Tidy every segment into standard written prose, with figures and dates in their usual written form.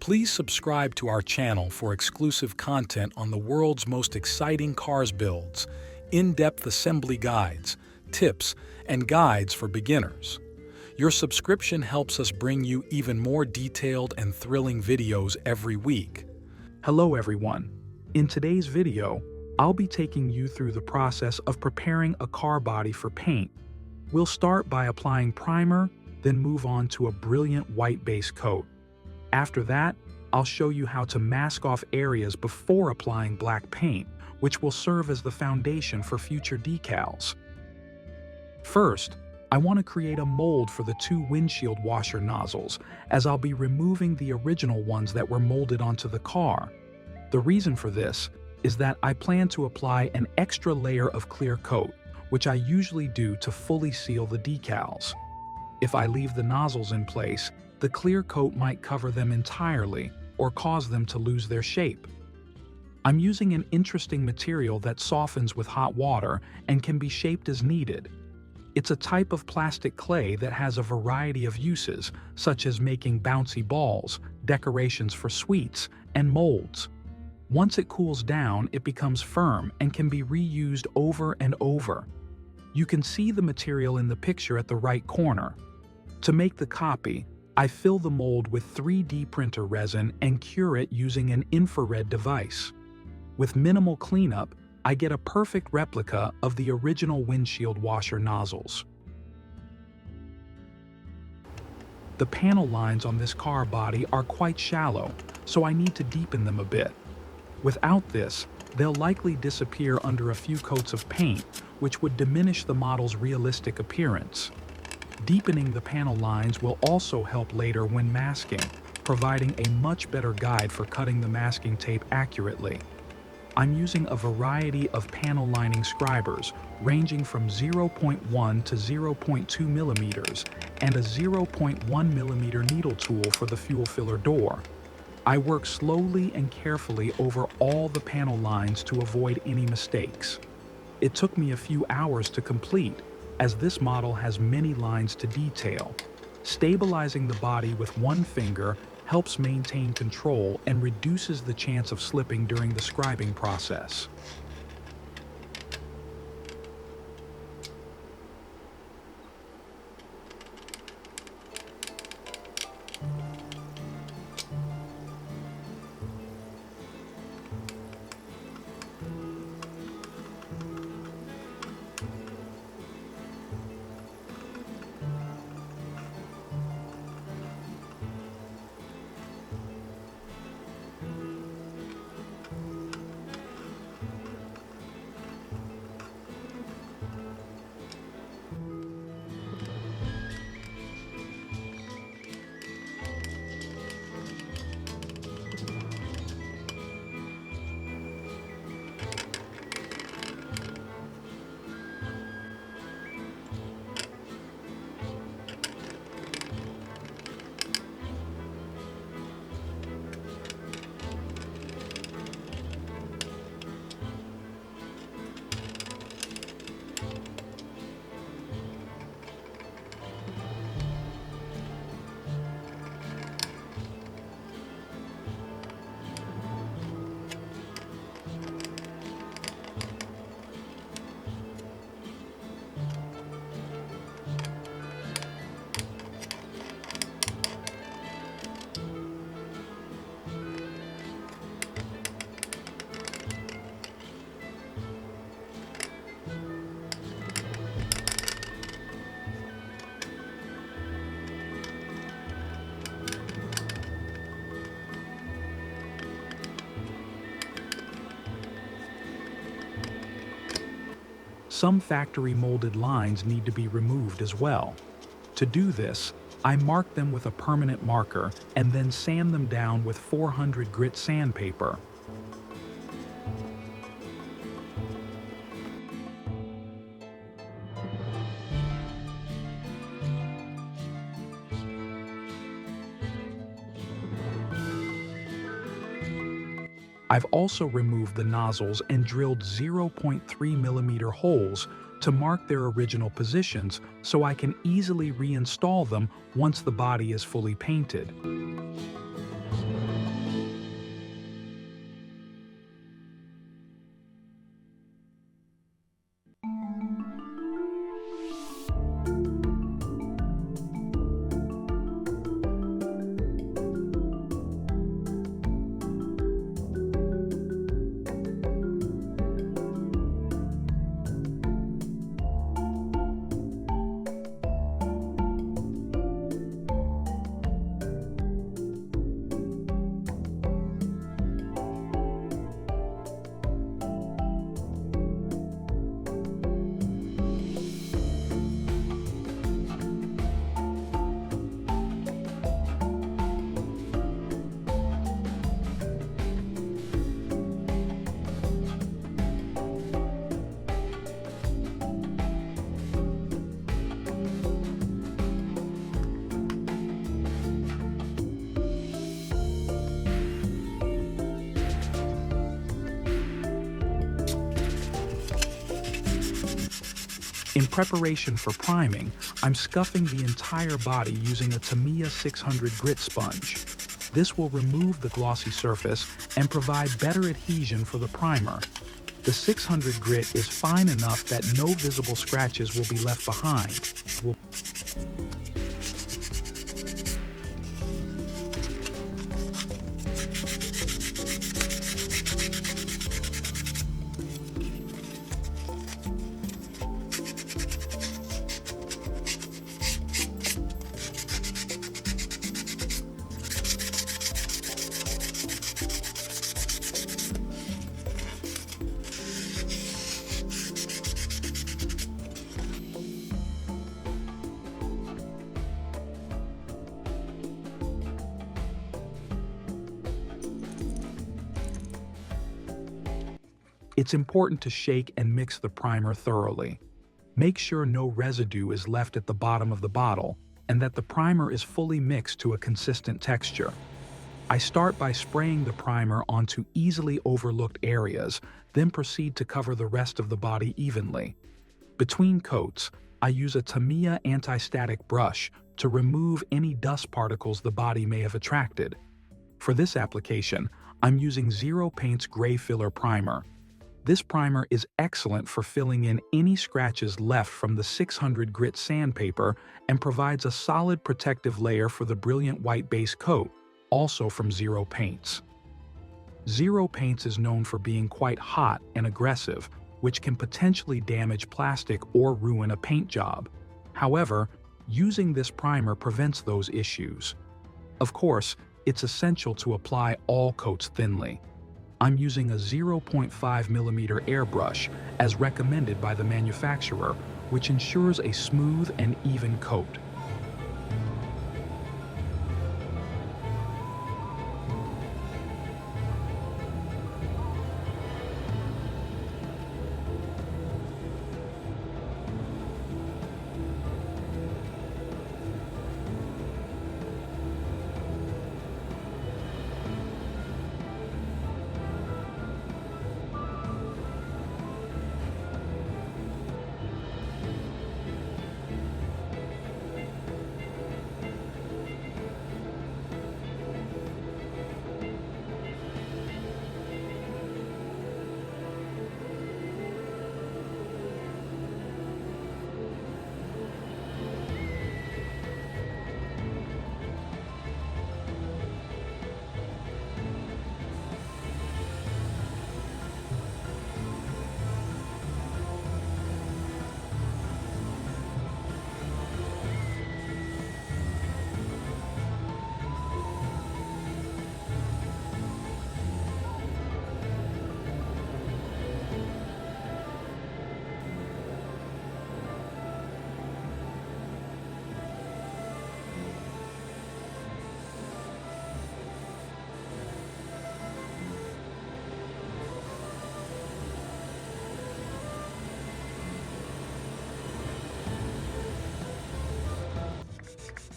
Please subscribe to our channel for exclusive content on the world's most exciting cars builds, in-depth assembly guides, tips, and guides for beginners. Your subscription helps us bring you even more detailed and thrilling videos every week. Hello everyone. In today's video, I'll be taking you through the process of preparing a car body for paint. We'll start by applying primer, then move on to a brilliant white base coat. After that, I'll show you how to mask off areas before applying black paint, which will serve as the foundation for future decals. First, I want to create a mold for the two windshield washer nozzles, as I'll be removing the original ones that were molded onto the car. The reason for this is that I plan to apply an extra layer of clear coat, which I usually do to fully seal the decals. If I leave the nozzles in place, the clear coat might cover them entirely or cause them to lose their shape. I'm using an interesting material that softens with hot water and can be shaped as needed. It's a type of plastic clay that has a variety of uses, such as making bouncy balls, decorations for sweets, and molds. Once it cools down, it becomes firm and can be reused over and over. You can see the material in the picture at the right corner. To make the copy, I fill the mold with 3D printer resin and cure it using an infrared device. With minimal cleanup, I get a perfect replica of the original windshield washer nozzles. The panel lines on this car body are quite shallow, so I need to deepen them a bit. Without this, they'll likely disappear under a few coats of paint, which would diminish the model's realistic appearance. Deepening the panel lines will also help later when masking, providing a much better guide for cutting the masking tape accurately. I'm using a variety of panel lining scribers, ranging from 0.1 to 0.2 millimeters, and a 0.1 millimeter needle tool for the fuel filler door. I work slowly and carefully over all the panel lines to avoid any mistakes. It took me a few hours to complete, as this model has many lines to detail. Stabilizing the body with one finger helps maintain control and reduces the chance of slipping during the scribing process. Some factory molded lines need to be removed as well. To do this, I mark them with a permanent marker and then sand them down with 400 grit sandpaper. I've also removed the nozzles and drilled 0.3 millimeter holes to mark their original positions so I can easily reinstall them once the body is fully painted. In preparation for priming, I'm scuffing the entire body using a Tamiya 600 grit sponge. This will remove the glossy surface and provide better adhesion for the primer. The 600 grit is fine enough that no visible scratches will be left behind. It's important to shake and mix the primer thoroughly. Make sure no residue is left at the bottom of the bottle and that the primer is fully mixed to a consistent texture. I start by spraying the primer onto easily overlooked areas, then proceed to cover the rest of the body evenly. Between coats, I use a Tamiya anti-static brush to remove any dust particles the body may have attracted. For this application, I'm using Zero Paint's Gray Filler Primer. This primer is excellent for filling in any scratches left from the 600 grit sandpaper and provides a solid protective layer for the brilliant white base coat, also from Zero Paints. Zero Paints is known for being quite hot and aggressive, which can potentially damage plastic or ruin a paint job. However, using this primer prevents those issues. Of course, it's essential to apply all coats thinly. I'm using a 0.5mm airbrush as recommended by the manufacturer, which ensures a smooth and even coat.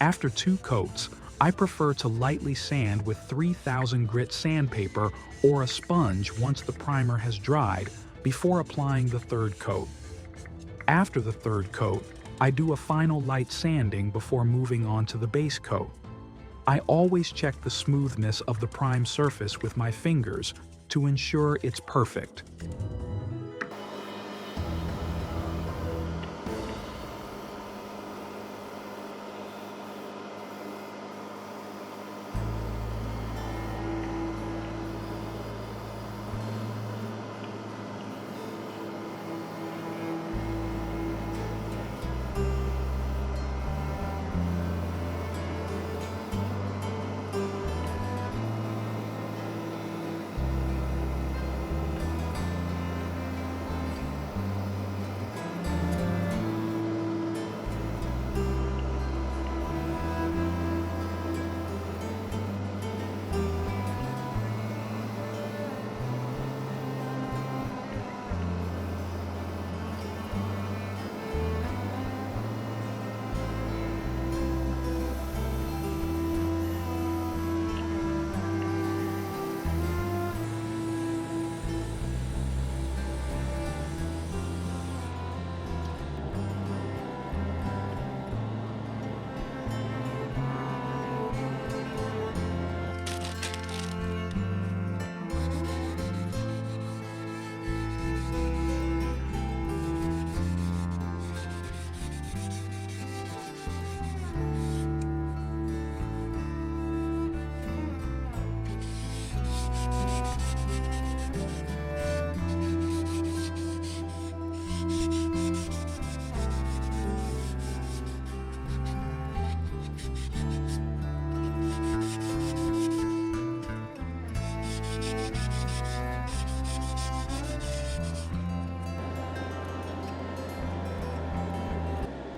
After 2 coats, I prefer to lightly sand with 3000 grit sandpaper or a sponge once the primer has dried before applying the 3rd coat. After the 3rd coat, I do a final light sanding before moving on to the base coat. I always check the smoothness of the prime surface with my fingers to ensure it's perfect.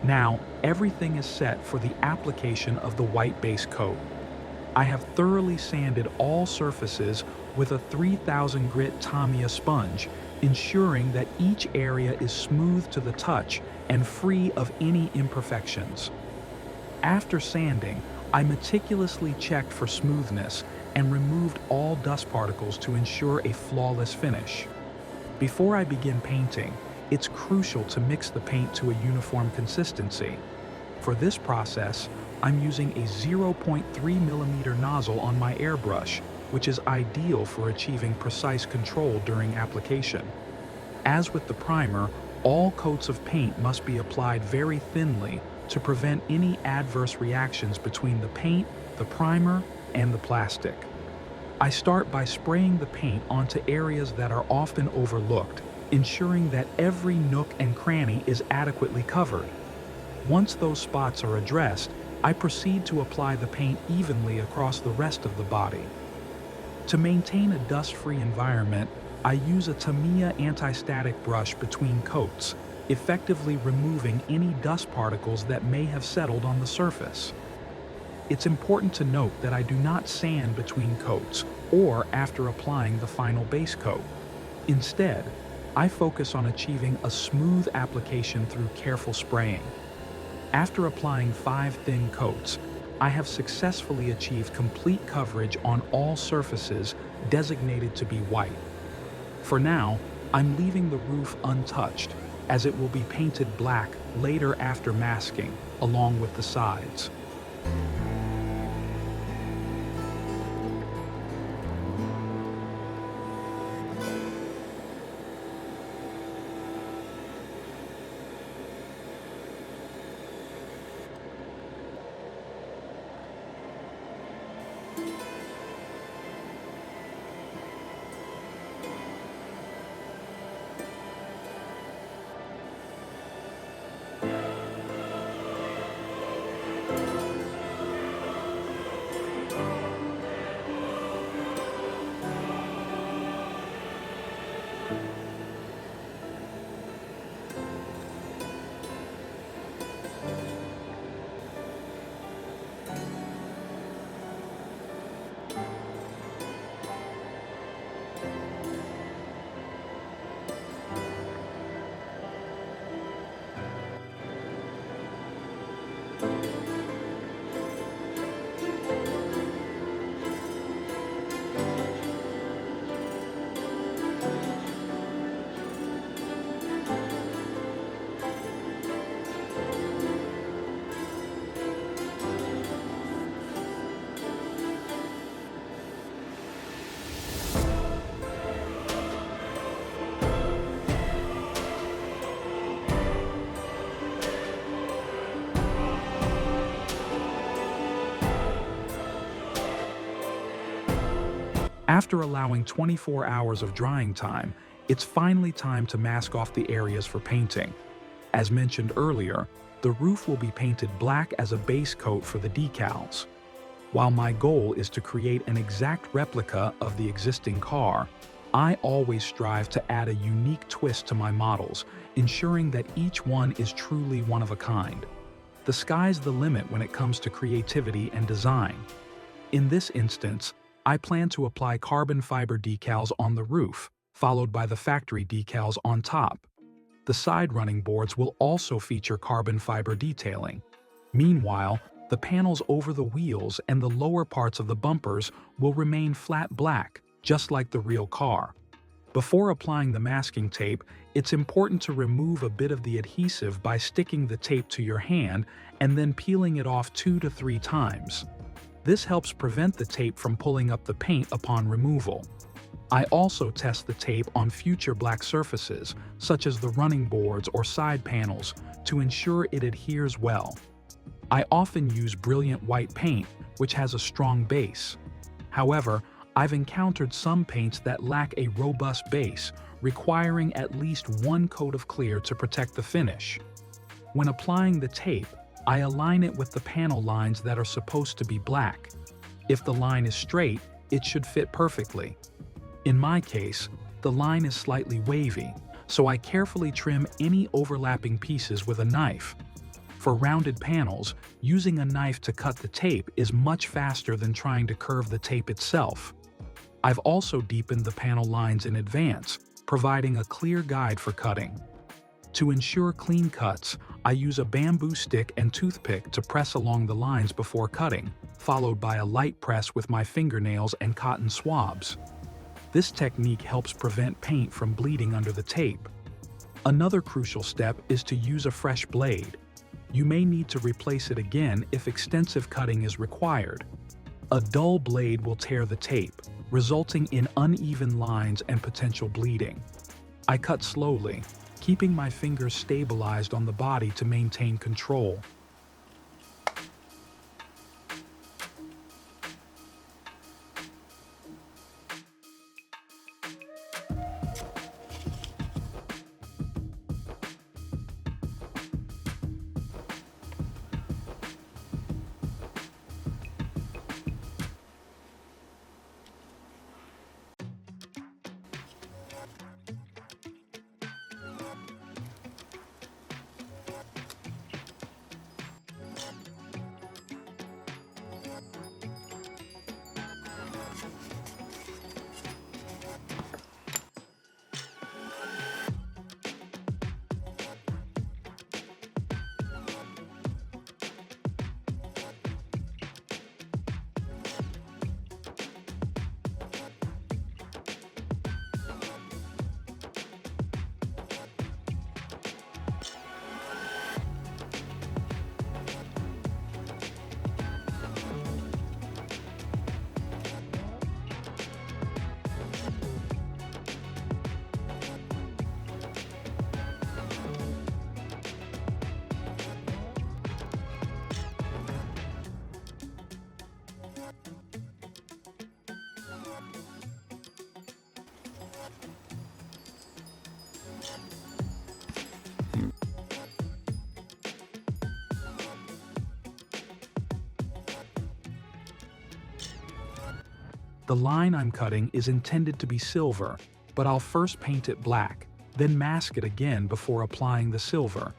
Now, everything is set for the application of the white base coat. I have thoroughly sanded all surfaces with a 3000 grit Tamiya sponge, ensuring that each area is smooth to the touch and free of any imperfections. After sanding, I meticulously checked for smoothness and removed all dust particles to ensure a flawless finish. Before I begin painting, it's crucial to mix the paint to a uniform consistency. For this process, I'm using a 0.3mm nozzle on my airbrush, which is ideal for achieving precise control during application. As with the primer, all coats of paint must be applied very thinly to prevent any adverse reactions between the paint, the primer, and the plastic. I start by spraying the paint onto areas that are often overlooked, ensuring that every nook and cranny is adequately covered. Once those spots are addressed, I proceed to apply the paint evenly across the rest of the body. To maintain a dust-free environment, I use a Tamiya anti-static brush between coats, effectively removing any dust particles that may have settled on the surface. It's important to note that I do not sand between coats or after applying the final base coat. Instead, I focus on achieving a smooth application through careful spraying. After applying 5 thin coats, I have successfully achieved complete coverage on all surfaces designated to be white. For now, I'm leaving the roof untouched, as it will be painted black later after masking, along with the sides. After allowing 24 hours of drying time, it's finally time to mask off the areas for painting. As mentioned earlier, the roof will be painted black as a base coat for the decals. While my goal is to create an exact replica of the existing car, I always strive to add a unique twist to my models, ensuring that each one is truly one of a kind. The sky's the limit when it comes to creativity and design. In this instance, I plan to apply carbon fiber decals on the roof, followed by the factory decals on top. The side running boards will also feature carbon fiber detailing. Meanwhile, the panels over the wheels and the lower parts of the bumpers will remain flat black, just like the real car. Before applying the masking tape, it's important to remove a bit of the adhesive by sticking the tape to your hand and then peeling it off 2 to 3 times. This helps prevent the tape from pulling up the paint upon removal. I also test the tape on future black surfaces, such as the running boards or side panels, to ensure it adheres well. I often use brilliant white paint, which has a strong base. However, I've encountered some paints that lack a robust base, requiring at least 1 coat of clear to protect the finish. When applying the tape, I align it with the panel lines that are supposed to be black. If the line is straight, it should fit perfectly. In my case, the line is slightly wavy, so I carefully trim any overlapping pieces with a knife. For rounded panels, using a knife to cut the tape is much faster than trying to curve the tape itself. I've also deepened the panel lines in advance, providing a clear guide for cutting. To ensure clean cuts, I use a bamboo stick and toothpick to press along the lines before cutting, followed by a light press with my fingernails and cotton swabs. This technique helps prevent paint from bleeding under the tape. Another crucial step is to use a fresh blade. You may need to replace it again if extensive cutting is required. A dull blade will tear the tape, resulting in uneven lines and potential bleeding. I cut slowly, keeping my fingers stabilized on the body to maintain control. The line I'm cutting is intended to be silver, but I'll first paint it black, then mask it again before applying the silver.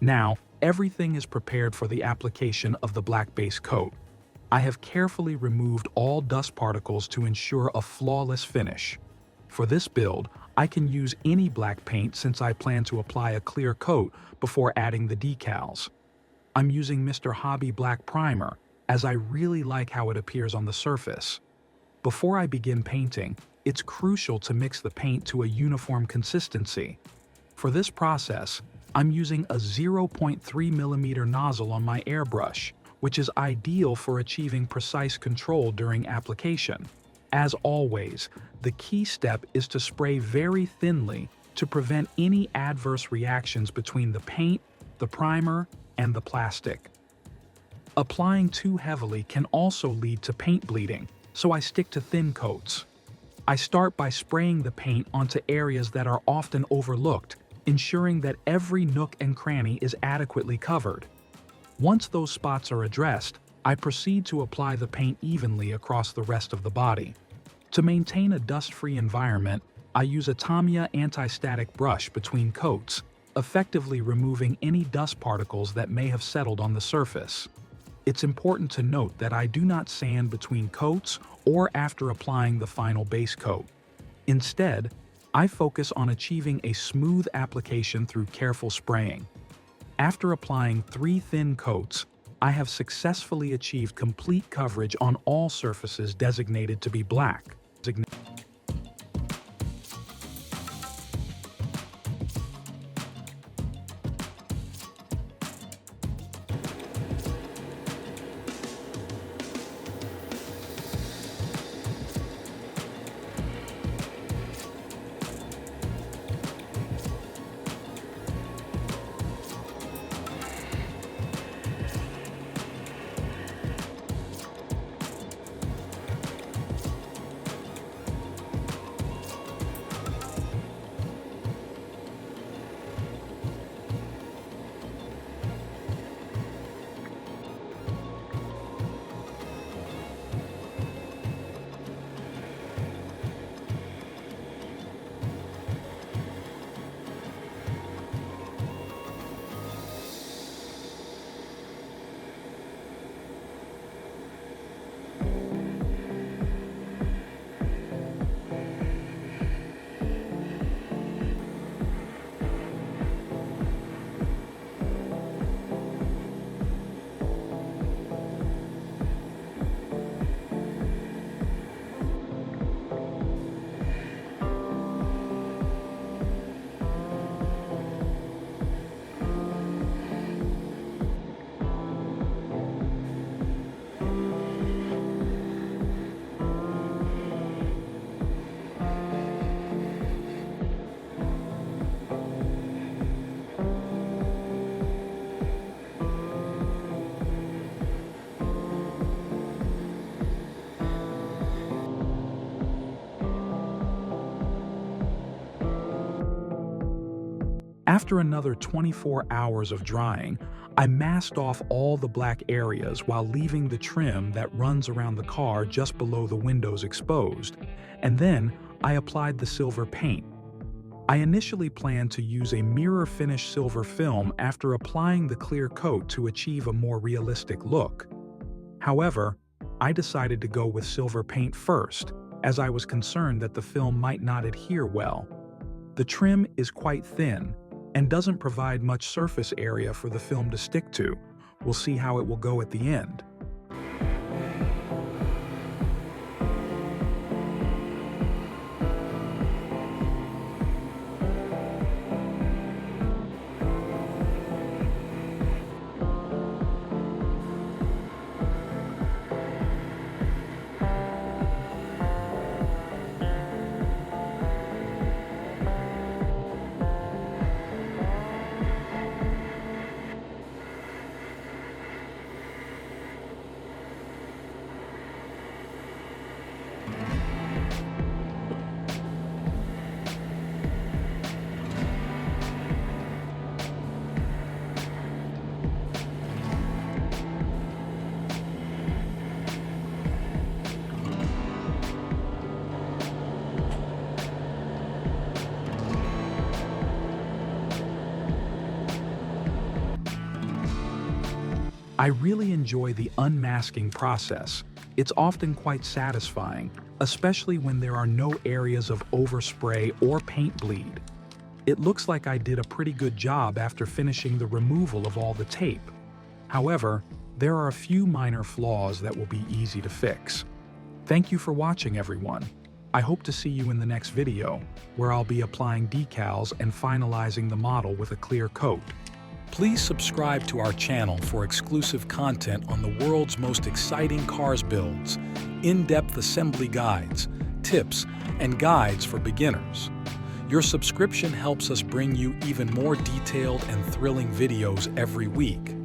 Now, everything is prepared for the application of the black base coat. I have carefully removed all dust particles to ensure a flawless finish. For this build, I can use any black paint since I plan to apply a clear coat before adding the decals. I'm using Mr. Hobby Black Primer, as I really like how it appears on the surface. Before I begin painting, it's crucial to mix the paint to a uniform consistency. For this process, I'm using a 0.3mm nozzle on my airbrush, which is ideal for achieving precise control during application. As always, the key step is to spray very thinly to prevent any adverse reactions between the paint, the primer, and the plastic. Applying too heavily can also lead to paint bleeding, so I stick to thin coats. I start by spraying the paint onto areas that are often overlooked, ensuring that every nook and cranny is adequately covered. Once those spots are addressed, I proceed to apply the paint evenly across the rest of the body. To maintain a dust-free environment, I use a Tamiya anti-static brush between coats, effectively removing any dust particles that may have settled on the surface. It's important to note that I do not sand between coats or after applying the final base coat. Instead, I focus on achieving a smooth application through careful spraying. After applying 3 thin coats, I have successfully achieved complete coverage on all surfaces designated to be black. After another 24 hours of drying, I masked off all the black areas while leaving the trim that runs around the car just below the windows exposed, and then I applied the silver paint. I initially planned to use a mirror finish silver film after applying the clear coat to achieve a more realistic look. However, I decided to go with silver paint first, as I was concerned that the film might not adhere well. The trim is quite thin and doesn't provide much surface area for the film to stick to. We'll see how it will go at the end. I really enjoy the unmasking process. It's often quite satisfying, especially when there are no areas of overspray or paint bleed. It looks like I did a pretty good job after finishing the removal of all the tape. However, there are a few minor flaws that will be easy to fix. Thank you for watching, everyone. I hope to see you in the next video, where I'll be applying decals and finalizing the model with a clear coat. Please subscribe to our channel for exclusive content on the world's most exciting cars builds, in-depth assembly guides, tips, and guides for beginners. Your subscription helps us bring you even more detailed and thrilling videos every week.